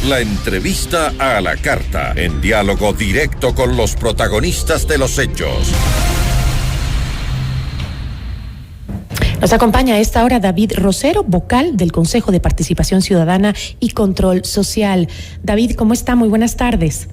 La entrevista a la carta, en diálogo directo con los protagonistas de los hechos. Nos acompaña a esta hora David Rosero, vocal del Consejo de Participación Ciudadana y Control Social. David, ¿cómo está? Muy buenas tardes.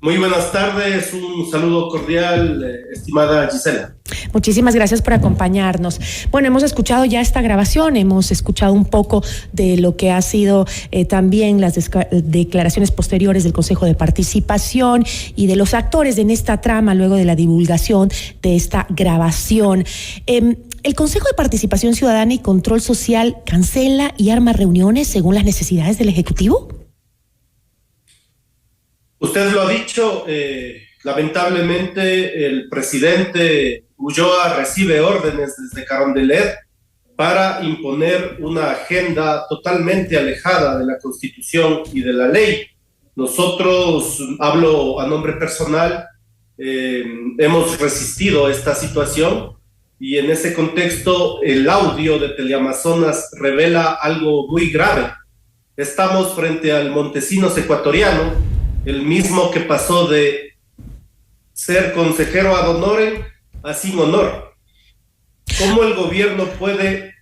Muy buenas tardes, un saludo cordial, estimada Gisela. Muchísimas gracias por acompañarnos. Bueno, hemos escuchado ya esta grabación, hemos escuchado un poco de lo que ha sido también las declaraciones posteriores del Consejo de Participación y de los actores en esta trama luego de la divulgación de esta grabación. ¿El Consejo de Participación Ciudadana y Control Social cancela y arma reuniones según las necesidades del Ejecutivo? Usted lo ha dicho, lamentablemente el presidente Ulloa recibe órdenes desde Carondelet para imponer una agenda totalmente alejada de la Constitución y de la ley. Nosotros, hablo a nombre personal, hemos resistido esta situación y en ese contexto el audio de Teleamazonas revela algo muy grave. Estamos frente al Montesinos ecuatoriano, el mismo que pasó de ser consejero ad honorem a sin honor. ¿Cómo el gobierno puede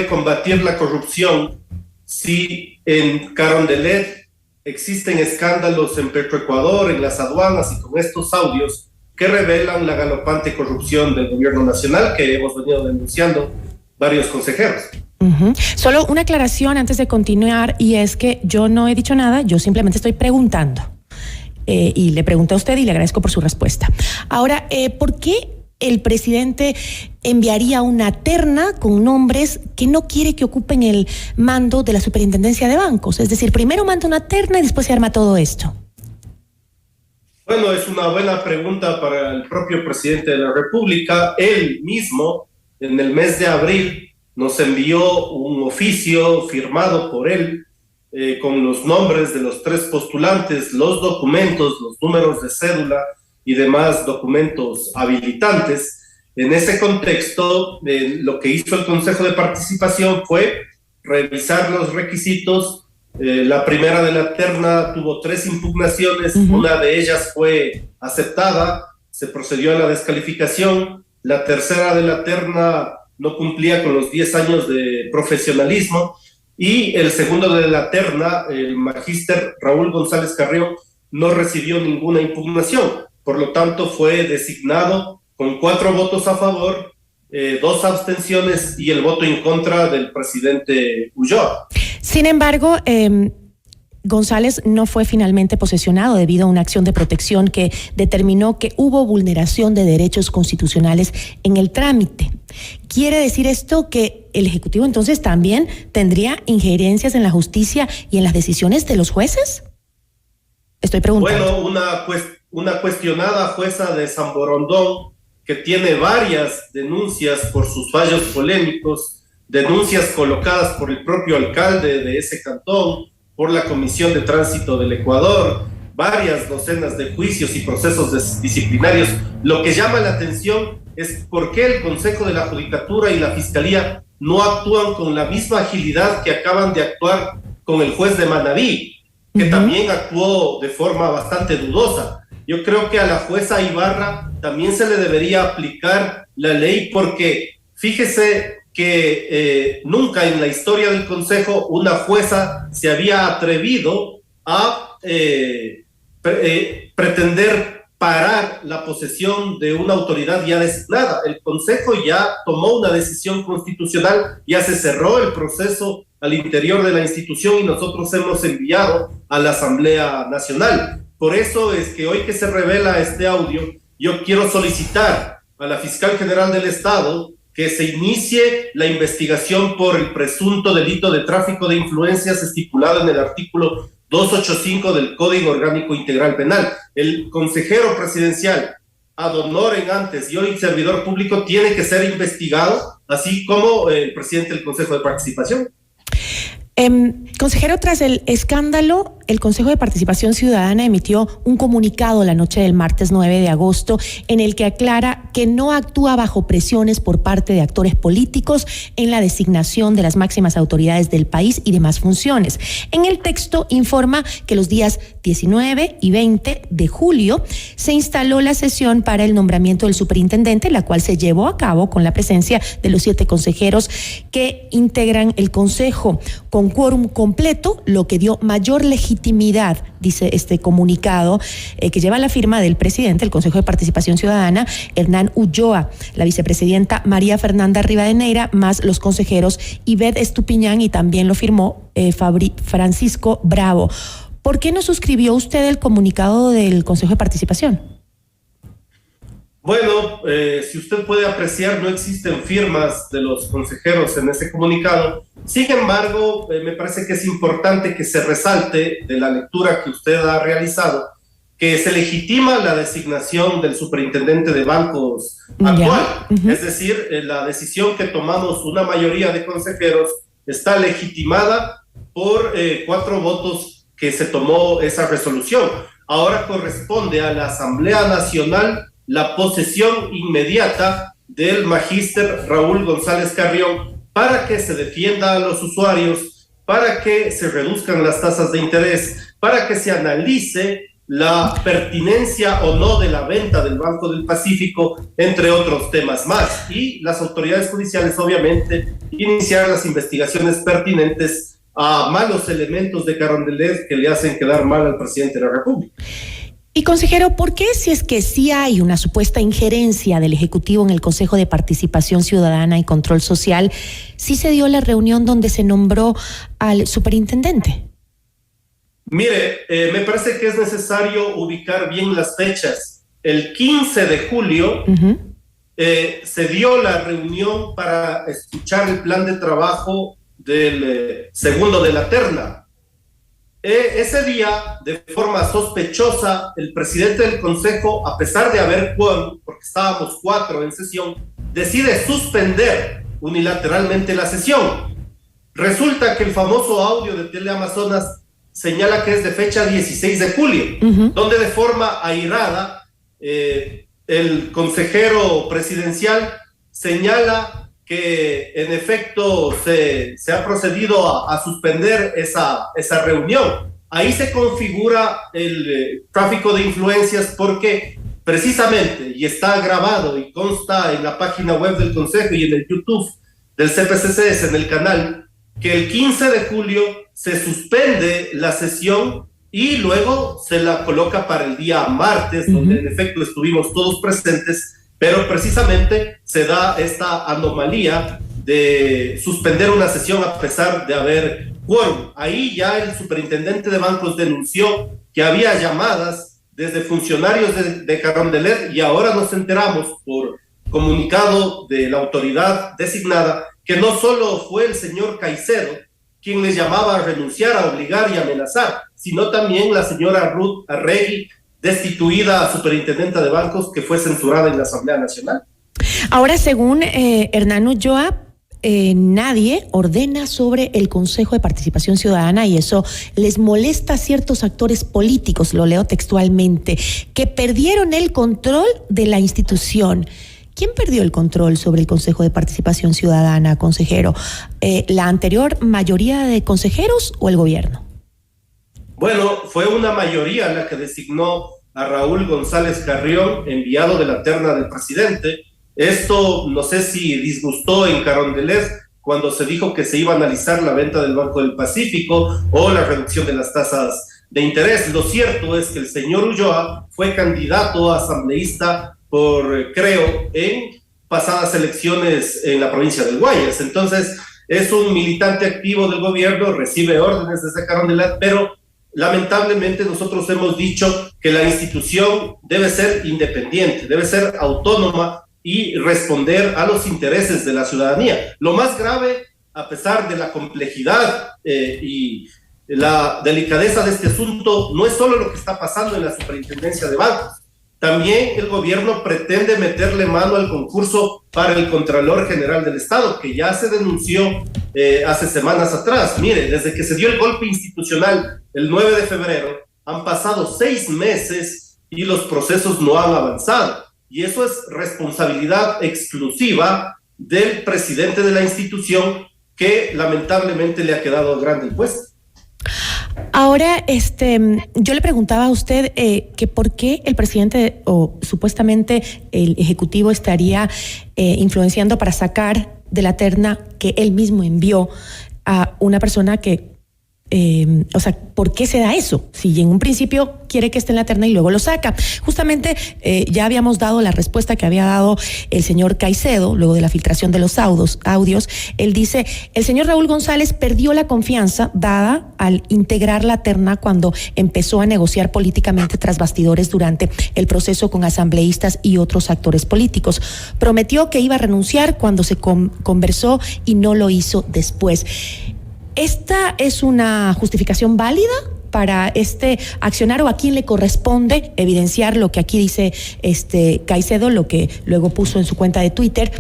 combatir la corrupción si en Carondelet existen escándalos en Petroecuador, en las aduanas y con estos audios que revelan la galopante corrupción del gobierno nacional que hemos venido denunciando varios consejeros? Solo una aclaración antes de continuar, y es que yo no he dicho nada, yo simplemente estoy preguntando. Y le pregunto a usted y le agradezco por su respuesta. Ahora, ¿por qué el presidente enviaría una terna con nombres que no quiere que ocupen el mando de la superintendencia de bancos? Es decir, primero manda una terna y después se arma todo esto. Bueno, es una buena pregunta para el propio presidente de la República. Él mismo, en el mes de abril, nos envió un oficio firmado por él con los nombres de los 3 postulantes, los documentos, los números de cédula y demás documentos habilitantes. En ese contexto, lo que hizo el Consejo de Participación fue revisar los requisitos. La primera de la terna tuvo 3 impugnaciones, una de ellas fue aceptada, se procedió a la descalificación. La tercera de la terna no cumplía con los 10 años de profesionalismo, y el segundo de la terna, el magíster Raúl González Carrión, no recibió ninguna impugnación. Por lo tanto, fue designado con 4 votos a favor, 2 abstenciones y el voto en contra del presidente Ulloa. Sin embargo, González no fue finalmente posesionado debido a una acción de protección que determinó que hubo vulneración de derechos constitucionales en el trámite. ¿Quiere decir esto que el Ejecutivo entonces también tendría injerencias en la justicia y en las decisiones de los jueces? Estoy preguntando. Bueno, una cuestionada jueza de San Borondón que tiene varias denuncias por sus fallos polémicos, denuncias colocadas por el propio alcalde de ese cantón, por la Comisión de Tránsito del Ecuador, varias docenas de juicios y procesos disciplinarios. Lo que llama la atención es por qué el Consejo de la Judicatura y la Fiscalía no actúan con la misma agilidad que acaban de actuar con el juez de Manabí, que también actuó de forma bastante dudosa. Yo creo que a la jueza Ibarra también se le debería aplicar la ley, porque fíjese que nunca en la historia del Consejo una jueza se había atrevido a pretender parar la posesión de una autoridad ya designada. El Consejo ya tomó una decisión constitucional, ya se cerró el proceso al interior de la institución y nosotros hemos enviado a la Asamblea Nacional. Por eso es que hoy que se revela este audio, yo quiero solicitar a la Fiscal General del Estado que se inicie la investigación por el presunto delito de tráfico de influencias estipulado en el artículo 285 del Código Orgánico Integral Penal. El consejero presidencial ad honorem antes y hoy servidor público tiene que ser investigado, así como el presidente del Consejo de Participación. Consejero, tras el escándalo el Consejo de Participación Ciudadana emitió un comunicado la noche del martes 9 de agosto en el que aclara que no actúa bajo presiones por parte de actores políticos en la designación de las máximas autoridades del país y demás funciones. En el texto informa que los días 19 y 20 de julio se instaló la sesión para el nombramiento del superintendente, la cual se llevó a cabo con la presencia de los 7 consejeros que integran el Consejo, con quórum completo, lo que dio mayor legitimidad, dice este comunicado, que lleva la firma del presidente del Consejo de Participación Ciudadana, Hernán Ulloa, la vicepresidenta María Fernanda Rivadeneira, más los consejeros Ivette Estupiñán, y también lo firmó Francisco Bravo. ¿Por qué no suscribió usted el comunicado del Consejo de Participación? Bueno, si usted puede apreciar, no existen firmas de los consejeros en ese comunicado. Sin embargo, me parece que es importante que se resalte de la lectura que usted ha realizado, que se legitima la designación del superintendente de bancos actual. Es decir, la decisión que tomamos una mayoría de consejeros está legitimada por 4 votos que se tomó esa resolución. Ahora corresponde a la Asamblea Nacional la posesión inmediata del magíster Raúl González Carrión para que se defienda a los usuarios, para que se reduzcan las tasas de interés, para que se analice la pertinencia o no de la venta del Banco del Pacífico, entre otros temas más. Y las autoridades judiciales, obviamente, iniciar las investigaciones pertinentes a malos elementos de Carondelet que le hacen quedar mal al presidente de la República. Y consejero, ¿por qué, si es que sí hay una supuesta injerencia del Ejecutivo en el Consejo de Participación Ciudadana y Control Social, sí se dio la reunión donde se nombró al superintendente? Mire, me parece que es necesario ubicar bien las fechas. El 15 de julio se dio la reunión para escuchar el plan de trabajo del segundo de la terna. Ese día, de forma sospechosa, el presidente del Consejo, a pesar de haber quórum, porque estábamos 4 en sesión, decide suspender unilateralmente la sesión. Resulta que el famoso audio de Teleamazonas señala que es de fecha 16 de julio, donde de forma airada el consejero presidencial señala que en efecto se ha procedido a suspender esa reunión. Ahí se configura el tráfico de influencias porque precisamente, y está grabado y consta en la página web del Consejo y en el YouTube del CPCCS, en el canal, que el 15 de julio se suspende la sesión y luego se la coloca para el día martes, donde en efecto estuvimos todos presentes, pero precisamente se da esta anomalía de suspender una sesión a pesar de haber quórum. Ahí ya el superintendente de bancos denunció que había llamadas desde funcionarios de Carondelet y ahora nos enteramos por comunicado de la autoridad designada que no solo fue el señor Caicedo quien les llamaba a renunciar, a obligar y amenazar, sino también la señora Ruth Arregui, destituida superintendenta de bancos, que fue censurada en la Asamblea Nacional. Ahora, según Hernán Ulloa, nadie ordena sobre el Consejo de Participación Ciudadana y eso les molesta a ciertos actores políticos, lo leo textualmente, que perdieron el control de la institución. ¿Quién perdió el control sobre el Consejo de Participación Ciudadana, consejero? ¿La anterior mayoría de consejeros o el gobierno? Bueno, fue una mayoría la que designó a Raúl González Carrión, enviado de la terna del presidente. Esto no sé si disgustó en Carondelet cuando se dijo que se iba a analizar la venta del Banco del Pacífico o la reducción de las tasas de interés. Lo cierto es que el señor Ulloa fue candidato a asambleísta por, creo, en pasadas elecciones en la provincia del Guayas. Entonces, es un militante activo del gobierno, recibe órdenes desde Carondelet, pero lamentablemente nosotros hemos dicho que la institución debe ser independiente, debe ser autónoma y responder a los intereses de la ciudadanía. Lo más grave, a pesar de la complejidad y la delicadeza de este asunto, no es solo lo que está pasando en la superintendencia de bancos. También el gobierno pretende meterle mano al concurso para el Contralor General del Estado, que ya se denunció hace semanas atrás. Mire, desde que se dio el golpe institucional el 9 de febrero, han pasado 6 meses y los procesos no han avanzado. Y eso es responsabilidad exclusiva del presidente de la institución, que lamentablemente le ha quedado grande el puesto. Ahora, yo le preguntaba a usted que por qué el presidente o supuestamente el ejecutivo estaría influenciando para sacar de la terna que él mismo envió a una persona que, o sea, ¿por qué se da eso? Si en un principio quiere que esté en la terna y luego lo saca. Justamente ya habíamos dado la respuesta que había dado el señor Caicedo luego de la filtración de los audios. Él dice, el señor Raúl González perdió la confianza dada al integrar la terna cuando empezó a negociar políticamente tras bastidores durante el proceso con asambleístas y otros actores políticos. Prometió que iba a renunciar cuando se conversó y no lo hizo después. ¿Esta es una justificación válida para este accionar, o a quién le corresponde evidenciar lo que aquí dice Caicedo, lo que luego puso en su cuenta de Twitter,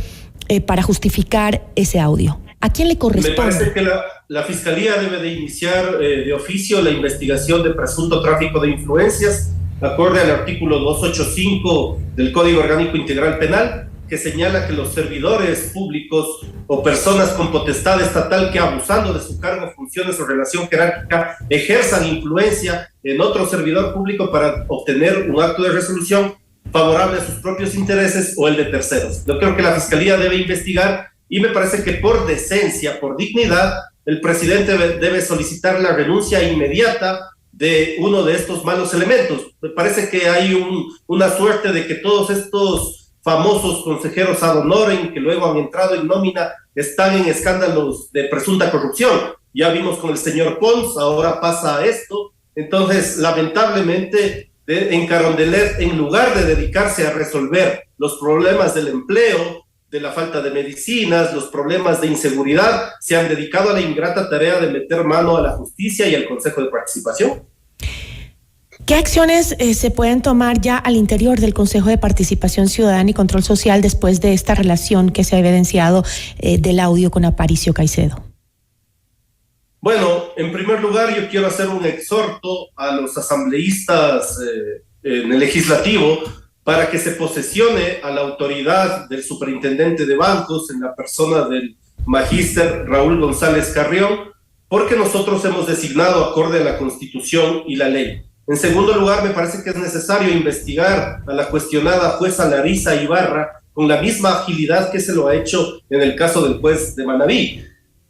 para justificar ese audio? ¿A quién le corresponde? Me parece que la Fiscalía debe de iniciar de oficio la investigación de presunto tráfico de influencias, acorde al artículo 285 del Código Orgánico Integral Penal, que señala que los servidores públicos o personas con potestad estatal que, abusando de su cargo, funciones o relación jerárquica, ejerzan influencia en otro servidor público para obtener un acto de resolución favorable a sus propios intereses o el de terceros. Yo creo que la Fiscalía debe investigar, y me parece que por decencia, por dignidad, el presidente debe solicitar la renuncia inmediata de uno de estos malos elementos. Me parece que hay una suerte de que todos estos famosos consejeros ad honorem que luego han entrado en nómina están en escándalos de presunta corrupción. Ya vimos con el señor Pons, ahora pasa esto. Entonces, lamentablemente, en Carondelet, en lugar de dedicarse a resolver los problemas del empleo, de la falta de medicinas, los problemas de inseguridad, se han dedicado a la ingrata tarea de meter mano a la justicia y al Consejo de Participación. ¿Qué acciones se pueden tomar ya al interior del Consejo de Participación Ciudadana y Control Social después de esta relación que se ha evidenciado del audio con Aparicio Caicedo? Bueno, en primer lugar, yo quiero hacer un exhorto a los asambleístas en el legislativo para que se posesione a la autoridad del superintendente de bancos en la persona del magíster Raúl González Carrión, porque nosotros hemos designado acorde a la Constitución y la ley. En segundo lugar, me parece que es necesario investigar a la cuestionada jueza Larisa Ibarra con la misma agilidad que se lo ha hecho en el caso del juez de Manabí.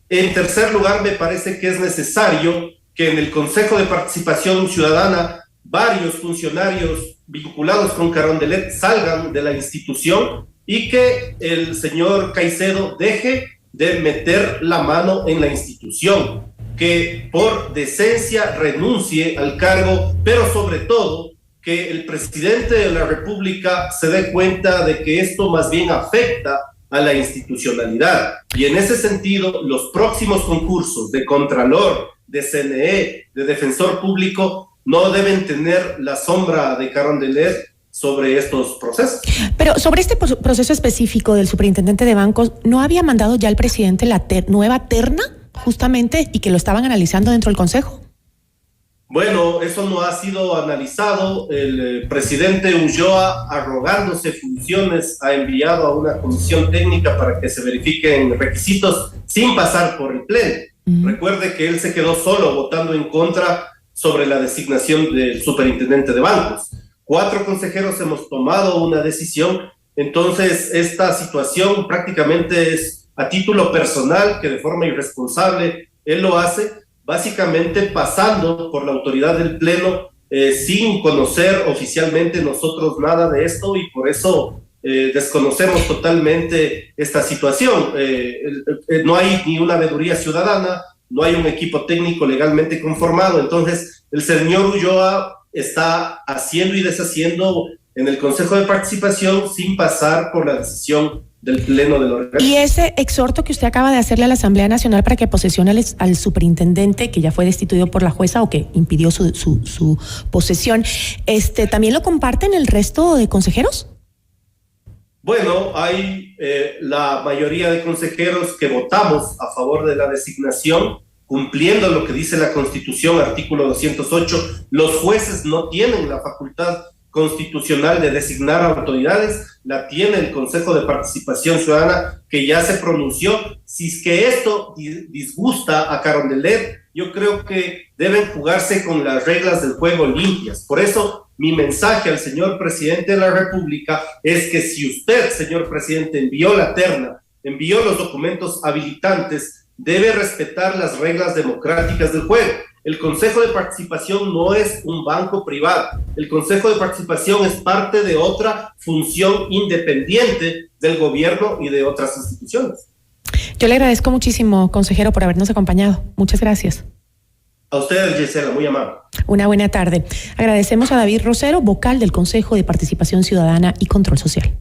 En tercer lugar, me parece que es necesario que en el Consejo de Participación Ciudadana varios funcionarios vinculados con Carondelet salgan de la institución y que el señor Caicedo deje de meter la mano en la institución, que por decencia renuncie al cargo, pero sobre todo que el presidente de la República se dé cuenta de que esto más bien afecta a la institucionalidad. Y en ese sentido, los próximos concursos de Contralor, de CNE, de Defensor Público, no deben tener la sombra de Carondelet sobre estos procesos. Pero sobre este proceso específico del superintendente de bancos, ¿no había mandado ya el presidente la nueva terna justamente y que lo estaban analizando dentro del Consejo? Bueno, eso no ha sido analizado. El presidente Ulloa, arrogándose funciones, ha enviado a una comisión técnica para que se verifiquen requisitos sin pasar por el pleno. Recuerde que él se quedó solo votando en contra sobre la designación del superintendente de bancos. 4 consejeros hemos tomado una decisión. Entonces, esta situación prácticamente es a título personal, que de forma irresponsable él lo hace, básicamente pasando por la autoridad del Pleno sin conocer oficialmente nosotros nada de esto, y por eso desconocemos totalmente esta situación. No hay ni una veeduría ciudadana, no hay un equipo técnico legalmente conformado. Entonces el señor Ulloa está haciendo y deshaciendo en el Consejo de Participación sin pasar por la decisión del Pleno del organismo. Y ese exhorto que usted acaba de hacerle a la Asamblea Nacional para que posesione al superintendente, que ya fue destituido por la jueza o que impidió su posesión, ¿también lo comparten el resto de consejeros? Bueno, hay la mayoría de consejeros que votamos a favor de la designación, cumpliendo lo que dice la Constitución, artículo 208. Los jueces no tienen la facultad constitucional de designar autoridades, la tiene el Consejo de Participación Ciudadana, que ya se pronunció. Si es que esto disgusta a Carondelet, yo creo que deben jugarse con las reglas del juego limpias. Por eso mi mensaje al señor presidente de la República es que si usted, señor presidente, envió la terna, envió los documentos habilitantes, debe respetar las reglas democráticas del juego. El Consejo de Participación no es un banco privado. El Consejo de Participación es parte de otra función independiente del gobierno y de otras instituciones. Yo le agradezco muchísimo, consejero, por habernos acompañado. Muchas gracias. A usted, Gisela, muy amable. Una buena tarde. Agradecemos a David Rosero, vocal del Consejo de Participación Ciudadana y Control Social.